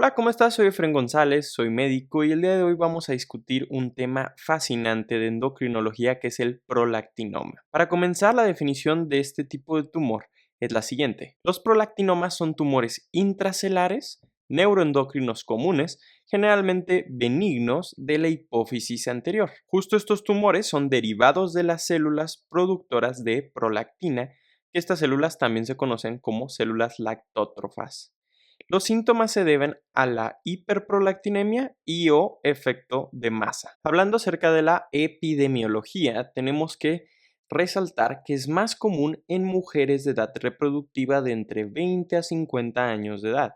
Hola, ¿cómo estás? Soy Efren González, soy médico y el día de hoy vamos a discutir un tema fascinante de endocrinología que es el prolactinoma. Para comenzar, la definición de este tipo de tumor es la siguiente. Los prolactinomas son tumores intracelares, neuroendocrinos comunes, generalmente benignos de la hipófisis anterior. Justo estos tumores son derivados de las células productoras de prolactina, que estas células también se conocen como células lactótrofas. Los síntomas se deben a la hiperprolactinemia y o efecto de masa. Hablando acerca de la epidemiología, tenemos que resaltar que es más común en mujeres de edad reproductiva de entre 20 a 50 años de edad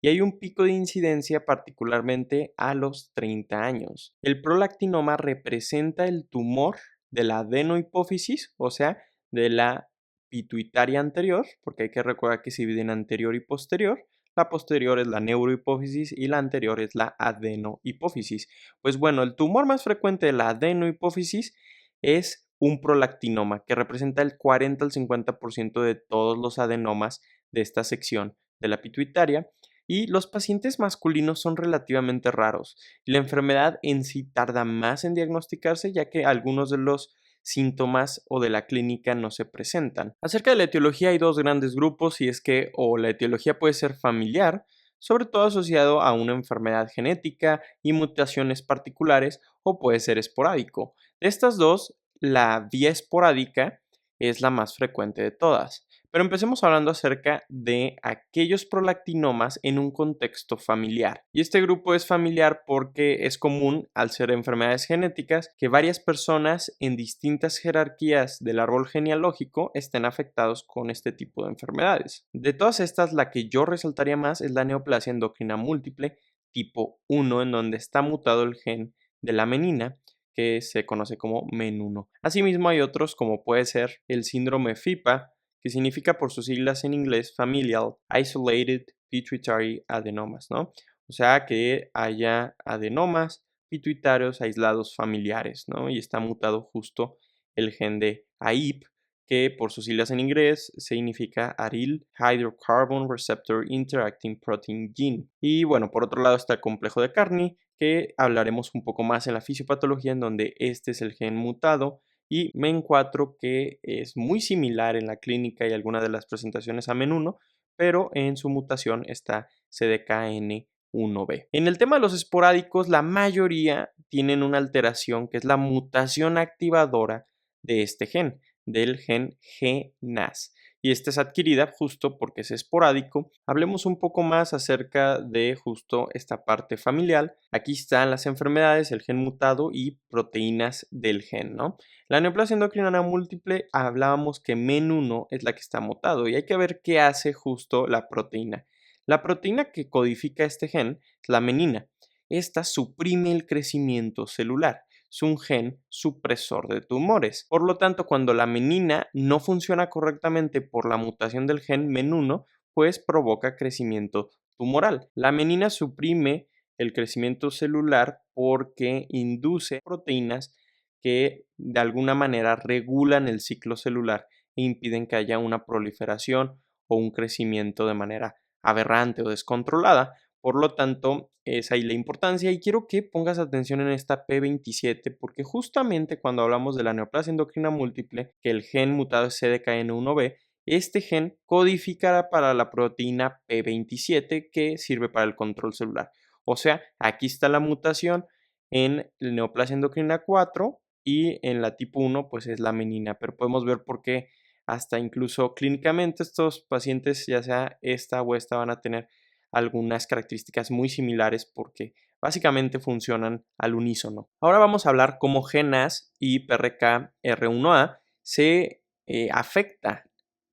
y hay un pico de incidencia particularmente a los 30 años. El prolactinoma representa el tumor de la adenohipófisis, o sea, de la pituitaria anterior, porque hay que recordar que se divide en anterior y posterior. La posterior es la neurohipófisis y la anterior es la adenohipófisis. Pues bueno, el tumor más frecuente de la adenohipófisis es un prolactinoma, que representa el 40 al 50% de todos los adenomas de esta sección de la pituitaria. Y los pacientes masculinos son relativamente raros. La enfermedad en sí tarda más en diagnosticarse, ya que algunos de los síntomas o de la clínica no se presentan. Acerca de la etiología hay dos grandes grupos y es que o la etiología puede ser familiar, sobre todo asociado a una enfermedad genética y mutaciones particulares, o puede ser esporádico. De estas dos, la vía esporádica es la más frecuente de todas. Pero empecemos hablando acerca de aquellos prolactinomas en un contexto familiar. Y este grupo es familiar porque es común, al ser enfermedades genéticas, que varias personas en distintas jerarquías del árbol genealógico estén afectados con este tipo de enfermedades. De todas estas, la que yo resaltaría más es la neoplasia endocrina múltiple tipo 1, en donde está mutado el gen de la menina, que se conoce como MEN1. Asimismo, hay otros como puede ser el síndrome FIPA, que significa por sus siglas en inglés Familial Isolated Pituitary Adenomas, ¿no? O sea, que haya adenomas pituitarios aislados familiares, ¿no? Y está mutado justo el gen de AIP, que por sus siglas en inglés significa Aryl Hydrocarbon Receptor Interacting Protein Gene. Y bueno, por otro lado está el complejo de Carney, que hablaremos un poco más en la fisiopatología, en donde este es el gen mutado, y MEN4, que es muy similar en la clínica y algunas de las presentaciones a MEN1, pero en su mutación está CDKN1B. En el tema de los esporádicos, la mayoría tienen una alteración que es la mutación activadora de este gen, del gen GNAS. Y esta es adquirida justo porque es esporádico. Hablemos un poco más acerca de justo esta parte familiar. Aquí están las enfermedades, el gen mutado y proteínas del gen, ¿no? La neoplasia endocrina múltiple, hablábamos que MEN1 es la que está mutado y hay que ver qué hace justo la proteína. La proteína que codifica este gen es la menina. Esta suprime el crecimiento celular. Es un gen supresor de tumores. Por lo tanto, cuando la menina no funciona correctamente por la mutación del gen MEN1, pues provoca crecimiento tumoral. La menina suprime el crecimiento celular porque induce proteínas que de alguna manera regulan el ciclo celular e impiden que haya una proliferación o un crecimiento de manera aberrante o descontrolada. Por lo tanto, es ahí la importancia y quiero que pongas atención en esta P27 porque justamente cuando hablamos de la neoplasia endocrina múltiple, que el gen mutado es CDKN1B, este gen codificará para la proteína P27 que sirve para el control celular. O sea, aquí está la mutación en la neoplasia endocrina 4 y en la tipo 1 pues es la menina, pero podemos ver por qué hasta incluso clínicamente estos pacientes, ya sea esta o esta, van a tener algunas características muy similares porque básicamente funcionan al unísono. Ahora vamos a hablar cómo GNAS y PRKR1A se afecta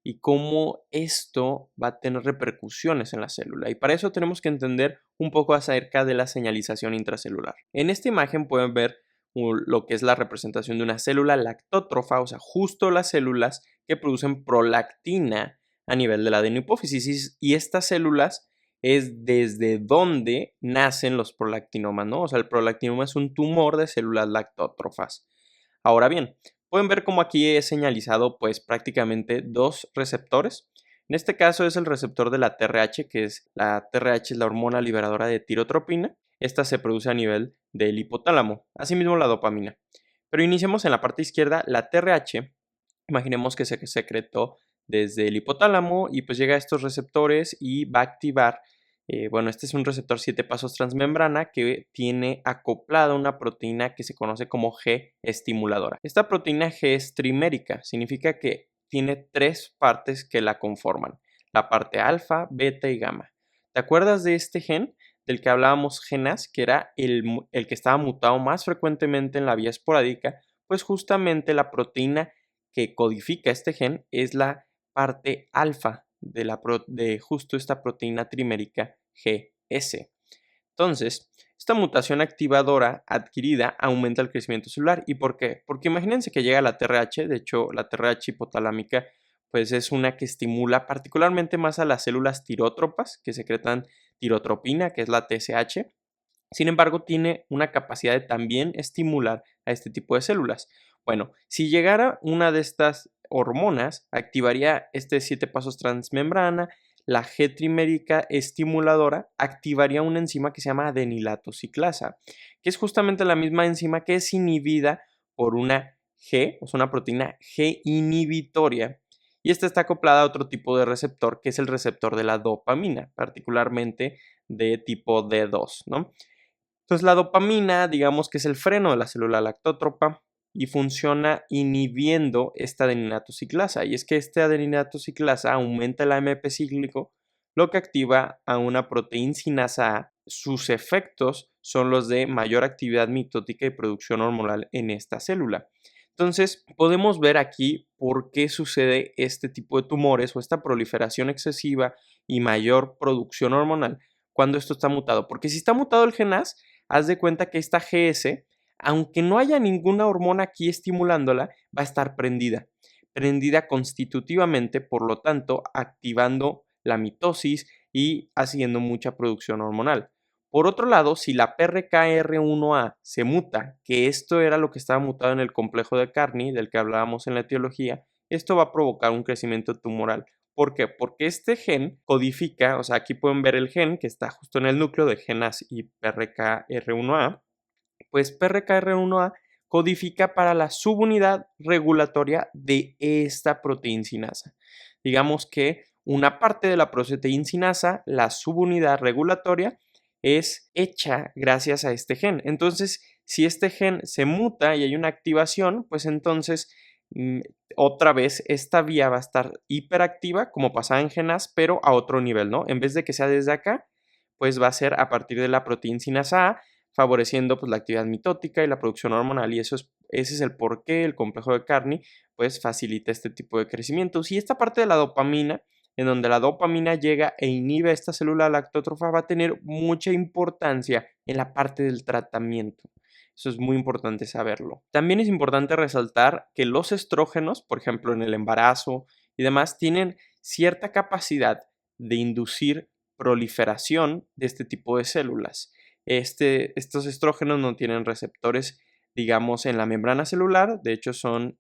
y cómo esto va a tener repercusiones en la célula. Y para eso tenemos que entender un poco acerca de la señalización intracelular. En esta imagen pueden ver lo que es la representación de una célula lactótrofa, o sea, justo las células que producen prolactina a nivel de la adenohipófisis. Y estas células es desde donde nacen los prolactinomas, ¿no? O sea, el prolactinoma es un tumor de células lactótrofas. Ahora bien, pueden ver cómo aquí he señalizado pues prácticamente dos receptores. En este caso es el receptor de la TRH, la TRH es la hormona liberadora de tirotropina. Esta se produce a nivel del hipotálamo, asimismo la dopamina. Pero iniciemos en la parte izquierda, la TRH, imaginemos que se secretó desde el hipotálamo y pues llega a estos receptores y va a activar, este es un receptor 7 pasos transmembrana que tiene acoplada una proteína que se conoce como G estimuladora. Esta proteína G es trimérica, significa que tiene 3 partes que la conforman, la parte alfa, beta y gamma. ¿Te acuerdas de este gen del que hablábamos, GNAS, que era el que estaba mutado más frecuentemente en la vía esporádica? Pues justamente la proteína que codifica este gen es la parte alfa de justo esta proteína trimérica GS. Entonces, esta mutación activadora adquirida aumenta el crecimiento celular. ¿Y por qué? Porque imagínense que llega la TRH, de hecho la TRH hipotalámica pues es una que estimula particularmente más a las células tirótropas que secretan tirotropina, que es la TSH. Sin embargo, tiene una capacidad de también estimular a este tipo de células. Bueno, si llegara una de estas hormonas, activaría este 7 pasos transmembrana, la G trimérica estimuladora activaría una enzima que se llama adenilato ciclasa, que es justamente la misma enzima que es inhibida por una G, o sea, una proteína G inhibitoria, y esta está acoplada a otro tipo de receptor, que es el receptor de la dopamina, particularmente de tipo D2, ¿no? Entonces la dopamina, digamos que es el freno de la célula lactótropa y funciona inhibiendo esta adeninato ciclasa. Y es que este adeninato ciclasa aumenta el AMP cíclico, lo que activa a una proteína sinasa A. Sus efectos son los de mayor actividad mitótica y producción hormonal en esta célula. Entonces, podemos ver aquí por qué sucede este tipo de tumores o esta proliferación excesiva y mayor producción hormonal cuando esto está mutado. Porque si está mutado el GNAS, haz de cuenta que esta GS, aunque no haya ninguna hormona aquí estimulándola, va a estar prendida constitutivamente, por lo tanto, activando la mitosis y haciendo mucha producción hormonal. Por otro lado, si la PRKR1A se muta, que esto era lo que estaba mutado en el complejo de Carney, del que hablábamos en la etiología, esto va a provocar un crecimiento tumoral. ¿Por qué? Porque este gen codifica, o sea, aquí pueden ver el gen que está justo en el núcleo de GNAS y PRKR1A, pues PRKR1A codifica para la subunidad regulatoria de esta proteína sinasa. Digamos que una parte de la proteína sinasa, la subunidad regulatoria, es hecha gracias a este gen. Entonces, si este gen se muta y hay una activación, pues entonces mm, otra vez esta vía va a estar hiperactiva, como pasaba en GNAS, pero a otro nivel, ¿no? En vez de que sea desde acá, pues va a ser a partir de la proteína sinasa A, favoreciendo pues la actividad mitótica y la producción hormonal, y ese es el por qué el complejo de Carney pues facilita este tipo de crecimientos. Y esta parte de la dopamina, en donde la dopamina llega e inhibe a esta célula lactótrofa, va a tener mucha importancia en la parte del tratamiento. Eso es muy importante saberlo. También es importante resaltar que los estrógenos, por ejemplo en el embarazo y demás, tienen cierta capacidad de inducir proliferación de este tipo de células. Estos estrógenos no tienen receptores, digamos, en la membrana celular, de hecho son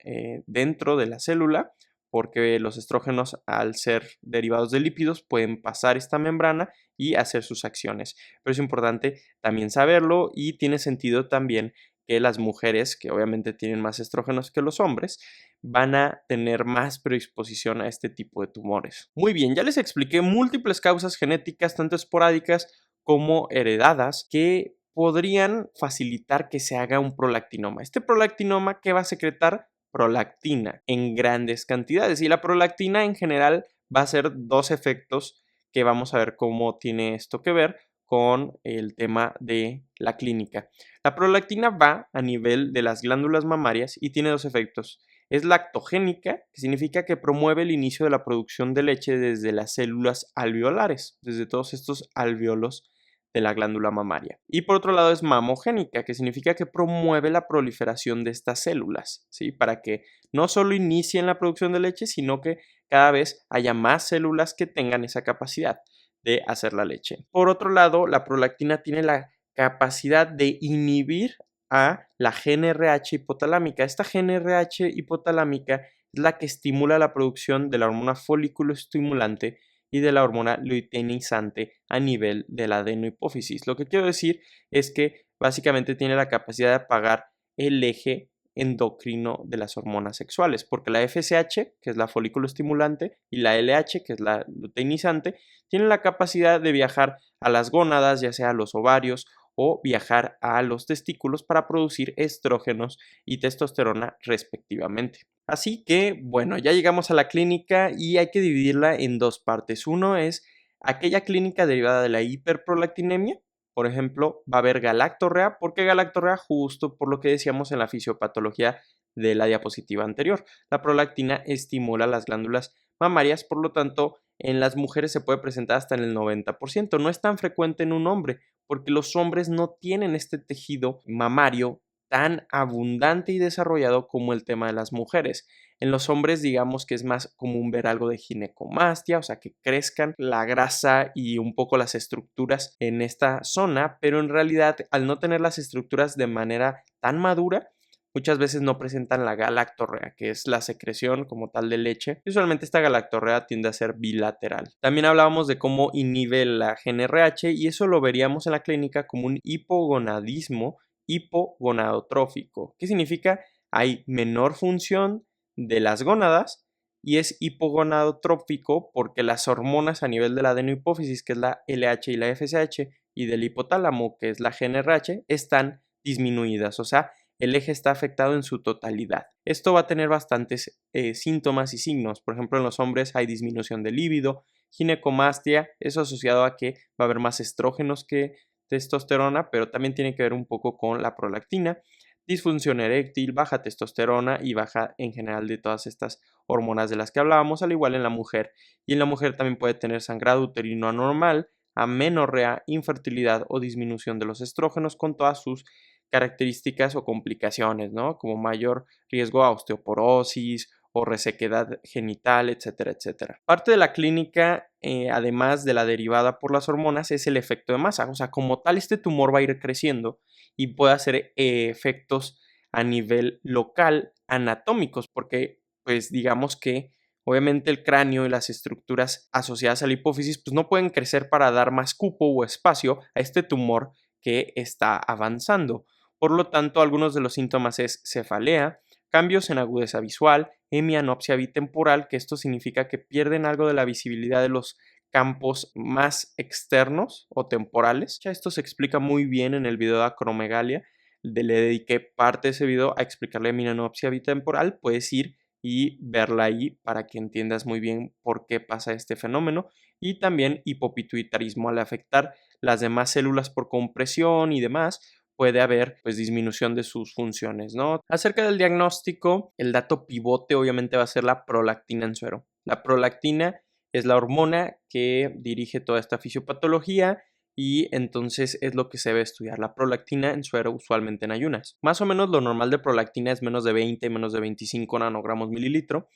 dentro de la célula, porque los estrógenos, al ser derivados de lípidos, pueden pasar esta membrana y hacer sus acciones. Pero es importante también saberlo, y tiene sentido también que las mujeres, que obviamente tienen más estrógenos que los hombres, van a tener más predisposición a este tipo de tumores. Muy bien, ya les expliqué múltiples causas genéticas, tanto esporádicas como heredadas, que podrían facilitar que se haga un prolactinoma. Este prolactinoma, ¿qué va a secretar? Prolactina en grandes cantidades, y la prolactina en general va a hacer dos efectos que vamos a ver cómo tiene esto que ver con el tema de la clínica. La prolactina va a nivel de las glándulas mamarias y tiene dos efectos. Es lactogénica, que significa que promueve el inicio de la producción de leche desde las células alveolares, desde todos estos alveolos de la glándula mamaria. Y por otro lado es mamogénica, que significa que promueve la proliferación de estas células, ¿sí? Para que no solo inicien la producción de leche, sino que cada vez haya más células que tengan esa capacidad de hacer la leche. Por otro lado, la prolactina tiene la capacidad de inhibir a la GnRH hipotalámica. Esta GnRH hipotalámica es la que estimula la producción de la hormona folículo estimulante y de la hormona luteinizante a nivel de la adenohipófisis. Lo que quiero decir es que básicamente tiene la capacidad de apagar el eje endocrino de las hormonas sexuales, porque la FSH, que es la folículo estimulante, y la LH, que es la luteinizante, tienen la capacidad de viajar a las gónadas, ya sea a los ovarios o viajar a los testículos para producir estrógenos y testosterona respectivamente. Así que, bueno, ya llegamos a la clínica y hay que dividirla en dos partes. Uno es aquella clínica derivada de la hiperprolactinemia. Por ejemplo, va a haber galactorrea. ¿Por qué galactorrea? Justo por lo que decíamos en la fisiopatología de la diapositiva anterior. La prolactina estimula las glándulas mamarias, por lo tanto, en las mujeres se puede presentar hasta en el 90%. No es tan frecuente en un hombre, porque los hombres no tienen este tejido mamario tan abundante y desarrollado como el tema de las mujeres. En los hombres digamos que es más común ver algo de ginecomastia, o sea, que crezcan la grasa y un poco las estructuras en esta zona, pero en realidad al no tener las estructuras de manera tan madura, muchas veces no presentan la galactorrea, que es la secreción como tal de leche. Y usualmente esta galactorrea tiende a ser bilateral. También hablábamos de cómo inhibe la GnRH y eso lo veríamos en la clínica como un hipogonadismo hipogonadotrófico. ¿Qué significa? Hay menor función de las gónadas y es hipogonadotrófico porque las hormonas a nivel de la adenohipófisis, que es la LH y la FSH, y del hipotálamo, que es la GnRH, están disminuidas, o sea, el eje está afectado en su totalidad. Esto va a tener bastantes síntomas y signos. Por ejemplo, en los hombres hay disminución de líbido, ginecomastia, eso asociado a que va a haber más estrógenos que testosterona, pero también tiene que ver un poco con la prolactina, disfunción eréctil, baja testosterona y baja en general de todas estas hormonas de las que hablábamos, al igual en la mujer. Y en la mujer también puede tener sangrado uterino anormal, amenorrea, infertilidad o disminución de los estrógenos con todas sus características o complicaciones, ¿no? Como mayor riesgo a osteoporosis o resequedad genital, etcétera, etcétera. Parte de la clínica, además de la derivada por las hormonas, es el efecto de masa. O sea, como tal, este tumor va a ir creciendo y puede hacer efectos a nivel local anatómicos, porque pues digamos que obviamente el cráneo y las estructuras asociadas a la hipófisis pues no pueden crecer para dar más cupo o espacio a este tumor que está avanzando. Por lo tanto, algunos de los síntomas es cefalea, cambios en agudeza visual, hemianopsia bitemporal, que esto significa que pierden algo de la visibilidad de los campos más externos o temporales. Ya esto se explica muy bien en el video de acromegalia. Le dediqué parte de ese video a explicarle hemianopsia bitemporal. Puedes ir y verla ahí para que entiendas muy bien por qué pasa este fenómeno. Y también hipopituitarismo, al afectar las demás células por compresión y demás, puede haber pues disminución de sus funciones, ¿no? Acerca del diagnóstico, el dato pivote obviamente va a ser la prolactina en suero. La prolactina es la hormona que dirige toda esta fisiopatología y entonces es lo que se debe estudiar. La prolactina en suero usualmente en ayunas. Más o menos lo normal de prolactina es menos de 20, menos de 25 nanogramos mililitro.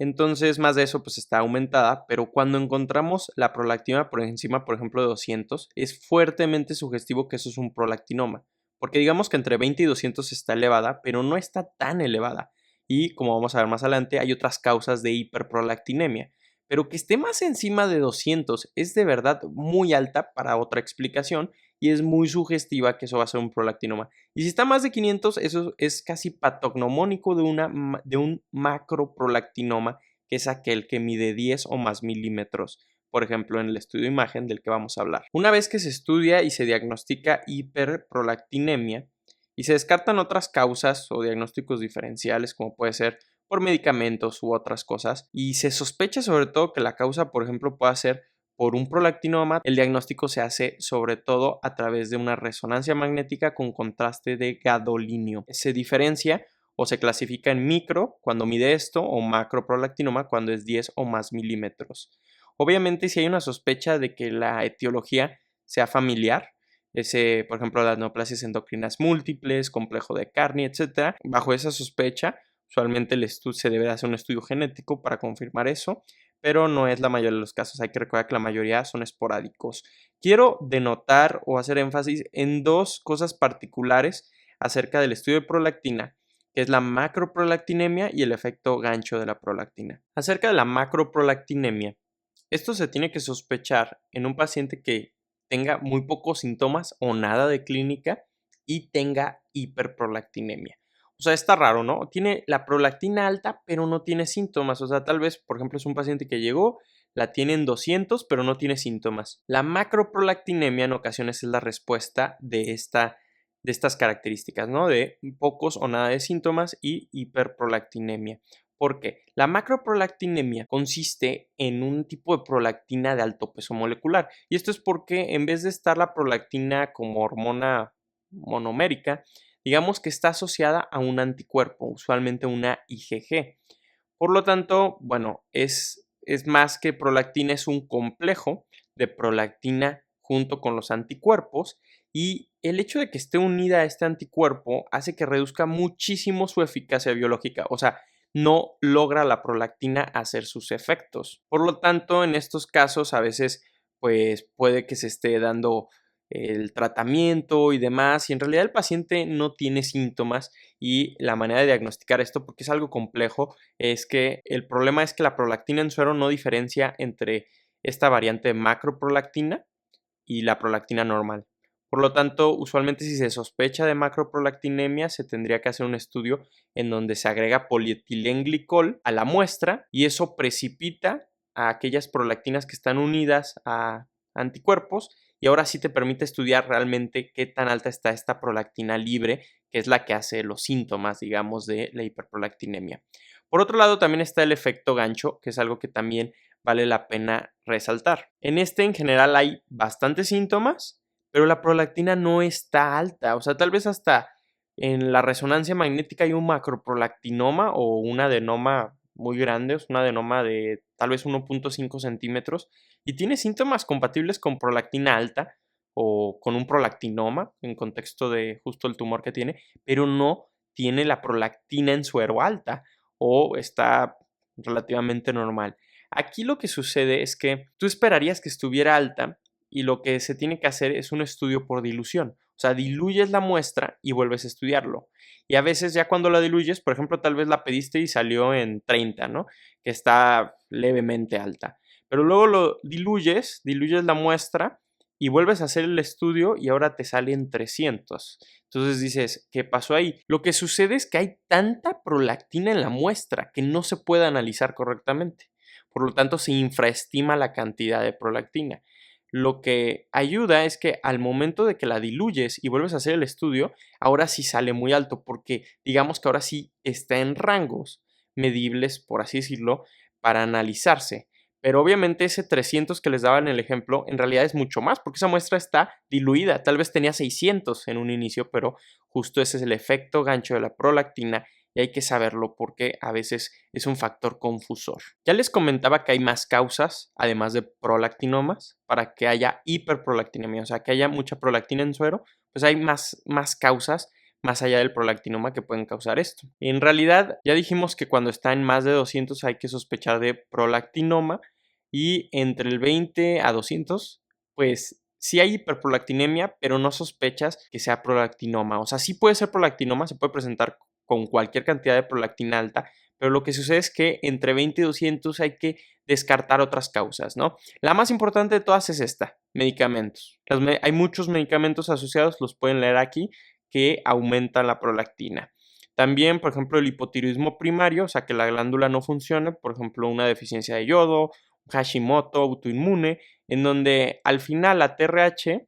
Entonces, más de eso pues está aumentada, pero cuando encontramos la prolactina por encima, por ejemplo, de 200, es fuertemente sugestivo que eso es un prolactinoma, porque digamos que entre 20 y 200 está elevada, pero no está tan elevada. Y como vamos a ver más adelante, hay otras causas de hiperprolactinemia, pero que esté más encima de 200 es de verdad muy alta para otra explicación y es muy sugestiva que eso va a ser un prolactinoma. Y si está más de 500, eso es casi patognomónico de un macroprolactinoma, que es aquel que mide 10 o más milímetros, por ejemplo, en el estudio de imagen del que vamos a hablar. Una vez que se estudia y se diagnostica hiperprolactinemia y se descartan otras causas o diagnósticos diferenciales, como puede ser por medicamentos u otras cosas, y se sospecha sobre todo que la causa, por ejemplo, pueda ser por un prolactinoma, el diagnóstico se hace sobre todo a través de una resonancia magnética con contraste de gadolinio. Se diferencia o se clasifica en micro cuando mide esto o macroprolactinoma cuando es 10 o más milímetros. Obviamente, si hay una sospecha de que la etiología sea familiar, por ejemplo, las neoplasias endocrinas múltiples, complejo de Carney, etcétera, bajo esa sospecha, usualmente se debe hacer un estudio genético para confirmar eso, pero no es la mayoría de los casos. Hay que recordar que la mayoría son esporádicos. Quiero denotar o hacer énfasis en dos cosas particulares acerca del estudio de prolactina que es la macroprolactinemia y el efecto gancho de la prolactina. Acerca de la macroprolactinemia, esto se tiene que sospechar en un paciente que tenga muy pocos síntomas o nada de clínica y tenga hiperprolactinemia. O sea, está raro, ¿no? Tiene la prolactina alta, pero no tiene síntomas. O sea, tal vez, por ejemplo, es un paciente que llegó, la tiene en 200, pero no tiene síntomas. La macroprolactinemia en ocasiones es la respuesta de estas características, ¿no? De pocos o nada de síntomas y hiperprolactinemia. ¿Por qué? La macroprolactinemia consiste en un tipo de prolactina de alto peso molecular. Y esto es porque en vez de estar la prolactina como hormona monomérica, digamos que está asociada a un anticuerpo, usualmente una IgG. Por lo tanto, bueno, es más que prolactina, es un complejo de prolactina junto con los anticuerpos y el hecho de que esté unida a este anticuerpo hace que reduzca muchísimo su eficacia biológica, o sea, no logra la prolactina hacer sus efectos. Por lo tanto, en estos casos a veces pues puede que se esté dando el tratamiento y demás, y en realidad el paciente no tiene síntomas y la manera de diagnosticar esto, porque es algo complejo, es que el problema es que la prolactina en suero no diferencia entre esta variante de macroprolactina y la prolactina normal. Por lo tanto, usualmente si se sospecha de macroprolactinemia, se tendría que hacer un estudio en donde se agrega polietilenglicol a la muestra y eso precipita a aquellas prolactinas que están unidas a anticuerpos y ahora sí te permite estudiar realmente qué tan alta está esta prolactina libre, que es la que hace los síntomas, digamos, de la hiperprolactinemia. Por otro lado, también está el efecto gancho, que es algo que también vale la pena resaltar. En este, en general, hay bastantes síntomas, pero la prolactina no está alta. O sea, tal vez hasta en la resonancia magnética hay un macroprolactinoma o un adenoma muy grande, es un adenoma de tal vez 1.5 centímetros y tiene síntomas compatibles con prolactina alta o con un prolactinoma en contexto de justo el tumor que tiene, pero no tiene la prolactina en suero alta o está relativamente normal. Aquí lo que sucede es que tú esperarías que estuviera alta y lo que se tiene que hacer es un estudio por dilución. O sea, diluyes la muestra y vuelves a estudiarlo. Y a veces ya cuando la diluyes, por ejemplo, tal vez la pediste y salió en 30, ¿no? Que está levemente alta. Pero luego lo diluyes la muestra y vuelves a hacer el estudio y ahora te sale en 300. Entonces dices, ¿qué pasó ahí? Lo que sucede es que hay tanta prolactina en la muestra que no se puede analizar correctamente. Por lo tanto, se infraestima la cantidad de prolactina. Lo que ayuda es que al momento de que la diluyes y vuelves a hacer el estudio, ahora sí sale muy alto porque digamos que ahora sí está en rangos medibles, por así decirlo, para analizarse. Pero obviamente ese 300 que les daba en el ejemplo en realidad es mucho más porque esa muestra está diluida. Tal vez tenía 600 en un inicio, pero justo ese es el efecto gancho de la prolactina y hay que saberlo porque a veces es un factor confusor. Ya les comentaba que hay más causas, además de prolactinomas, para que haya hiperprolactinemia, o sea, que haya mucha prolactina en suero, pues hay más causas más allá del prolactinoma que pueden causar esto. En realidad, ya dijimos que cuando está en más de 200 hay que sospechar de prolactinoma y entre el 20 a 200, pues sí hay hiperprolactinemia, pero no sospechas que sea prolactinoma. O sea, sí puede ser prolactinoma, se puede presentar con cualquier cantidad de prolactina alta, pero lo que sucede es que entre 20 y 200 hay que descartar otras causas, ¿no? La más importante de todas es esta, medicamentos. Hay muchos medicamentos asociados, los pueden leer aquí, que aumentan la prolactina. También, por ejemplo, el hipotiroidismo primario, o sea, que la glándula no funcione, por ejemplo, una deficiencia de yodo, Hashimoto, autoinmune, en donde al final la TRH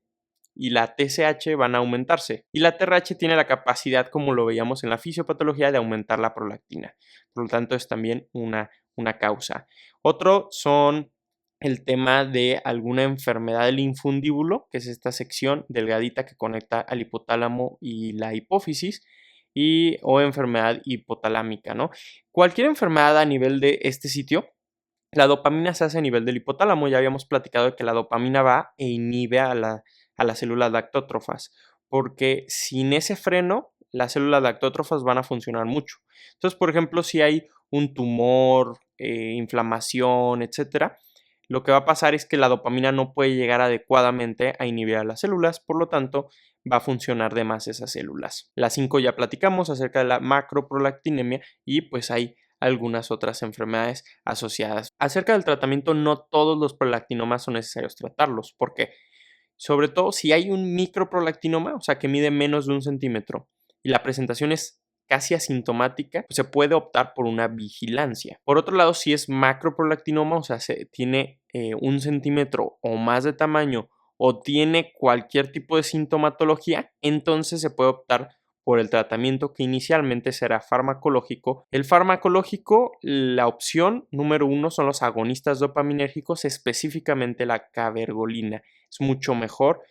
y la TSH van a aumentarse. Y la TRH tiene la capacidad, como lo veíamos en la fisiopatología, de aumentar la prolactina. Por lo tanto, es también una causa. Otro son el tema de alguna enfermedad del infundíbulo, que es esta sección delgadita que conecta al hipotálamo y la hipófisis, o enfermedad hipotalámica, ¿no? Cualquier enfermedad a nivel de este sitio, la dopamina se hace a nivel del hipotálamo. Ya habíamos platicado de que la dopamina va e inhibe a las células lactótrofas, porque sin ese freno, las células lactótrofas van a funcionar mucho. Entonces, por ejemplo, si hay un tumor, inflamación, etcétera, lo que va a pasar es que la dopamina no puede llegar adecuadamente a inhibir a las células, por lo tanto, va a funcionar de más esas células. La 5 ya platicamos acerca de la macroprolactinemia y pues hay algunas otras enfermedades asociadas. Acerca del tratamiento, no todos los prolactinomas son necesarios tratarlos, porque sobre todo si hay un microprolactinoma, o sea que mide menos de 1 centímetro y la presentación es casi asintomática, pues se puede optar por una vigilancia. Por otro lado, si es macroprolactinoma, o sea, tiene 1 centímetro o más de tamaño o tiene cualquier tipo de sintomatología, entonces se puede optar por el tratamiento que inicialmente será farmacológico. El farmacológico, la opción número 1 son los agonistas dopaminérgicos, específicamente la cabergolina. Es mucho mejor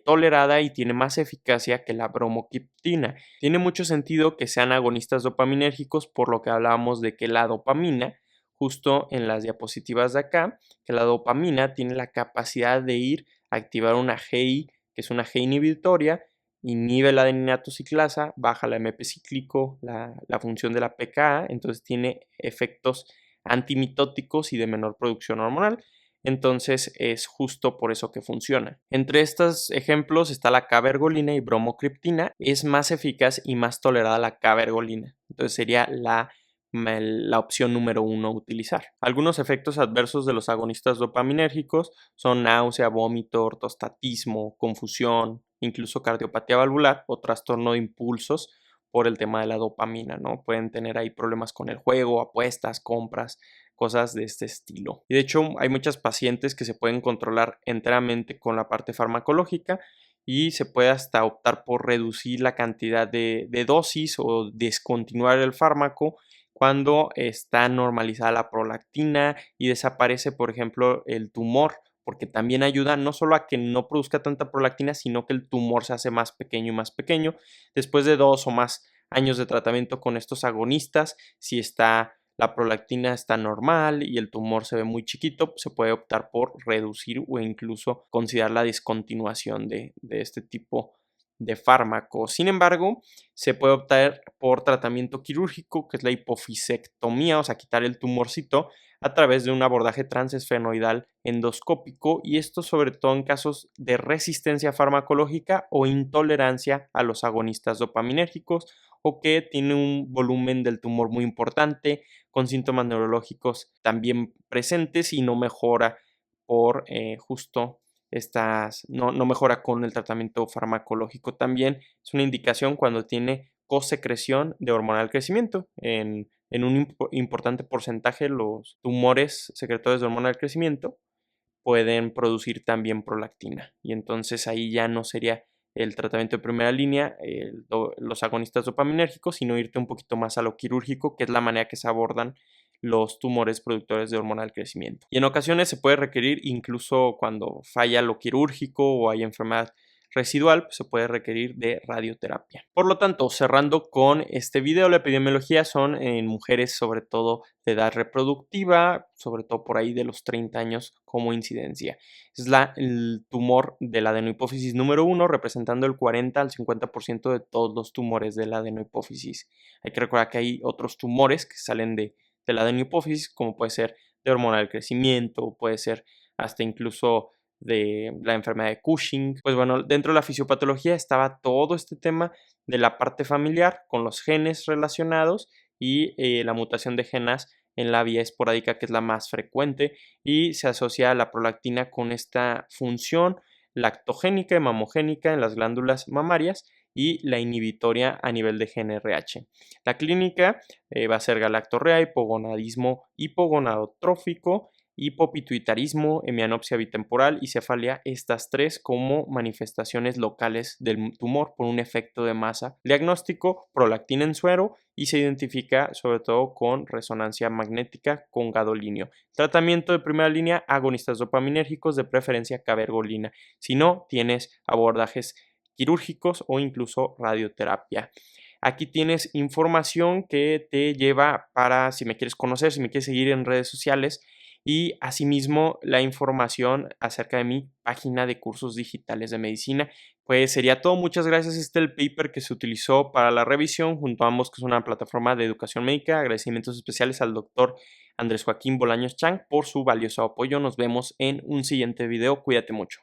tolerada y tiene más eficacia que la bromocriptina. Tiene mucho sentido que sean agonistas dopaminérgicos, por lo que hablábamos de que la dopamina, justo en las diapositivas de acá, que la dopamina tiene la capacidad de ir a activar una GI, que es una G inhibitoria, inhibe la adeninato ciclasa, baja la MP cíclico, la función de la PKA, entonces tiene efectos antimitóticos y de menor producción hormonal. Entonces es justo por eso que funciona. Entre estos ejemplos está la cabergolina y bromocriptina. Es más eficaz y más tolerada la cabergolina. Entonces sería la opción número 1 a utilizar. Algunos efectos adversos de los agonistas dopaminérgicos son náusea, vómito, ortostatismo, confusión, incluso cardiopatía valvular o trastorno de impulsos por el tema de la dopamina, ¿no? Pueden tener ahí problemas con el juego, apuestas, compras, cosas de este estilo. Y de hecho hay muchas pacientes que se pueden controlar enteramente con la parte farmacológica y se puede hasta optar por reducir la cantidad de dosis o descontinuar el fármaco cuando está normalizada la prolactina y desaparece, por ejemplo, el tumor, porque también ayuda no solo a que no produzca tanta prolactina, sino que el tumor se hace más pequeño y más pequeño. Después de 2 o más años de tratamiento con estos agonistas, si la prolactina está normal y el tumor se ve muy chiquito, se puede optar por reducir o incluso considerar la discontinuación de este tipo de fármaco. Sin embargo, se puede optar por tratamiento quirúrgico, que es la hipofisectomía, o sea, quitar el tumorcito a través de un abordaje transesfenoidal endoscópico, y esto sobre todo en casos de resistencia farmacológica o intolerancia a los agonistas dopaminérgicos o que tiene un volumen del tumor muy importante, con síntomas neurológicos también presentes y no mejora por justo no mejora con el tratamiento farmacológico. También es una indicación cuando tiene cosecreción de hormona del crecimiento. En un importante porcentaje los tumores secretores de hormona del crecimiento pueden producir también prolactina y entonces ahí ya no sería el tratamiento de primera línea, los agonistas dopaminérgicos, sino irte un poquito más a lo quirúrgico, que es la manera que se abordan los tumores productores de hormona del crecimiento. Y en ocasiones se puede requerir, incluso cuando falla lo quirúrgico o hay enfermedad residual, pues se puede requerir de radioterapia. Por lo tanto, cerrando con este video, la epidemiología son en mujeres sobre todo de edad reproductiva, sobre todo por ahí de los 30 años como incidencia. Es el tumor de la adenohipófisis número 1, representando el 40 al 50% de todos los tumores de la adenohipófisis. Hay que recordar que hay otros tumores que salen de la adenohipófisis, como puede ser de hormona del crecimiento, puede ser hasta incluso de la enfermedad de Cushing. Pues bueno, dentro de la fisiopatología estaba todo este tema de la parte familiar con los genes relacionados y la mutación de genes en la vía esporádica, que es la más frecuente, y se asocia a la prolactina con esta función lactogénica y mamogénica en las glándulas mamarias y la inhibitoria a nivel de GnRH. La clínica va a ser galactorrea, hipogonadismo hipogonadotrófico, hipopituitarismo, hemianopsia bitemporal y cefalia, estas tres como manifestaciones locales del tumor por un efecto de masa. Diagnóstico, prolactina en suero y se identifica sobre todo con resonancia magnética con gadolinio. Tratamiento de primera línea, agonistas dopaminérgicos, de preferencia cabergolina. Si no, tienes abordajes quirúrgicos o incluso radioterapia. Aquí tienes información que te lleva para, si me quieres conocer, si me quieres seguir en redes sociales, y asimismo la información acerca de mi página de cursos digitales de medicina. Pues sería todo. Muchas gracias. Este es el paper que se utilizó para la revisión junto a ambos, que es una plataforma de educación médica. Agradecimientos especiales al doctor Andrés Joaquín Bolaños Chang por su valioso apoyo. Nos vemos en un siguiente video. Cuídate mucho.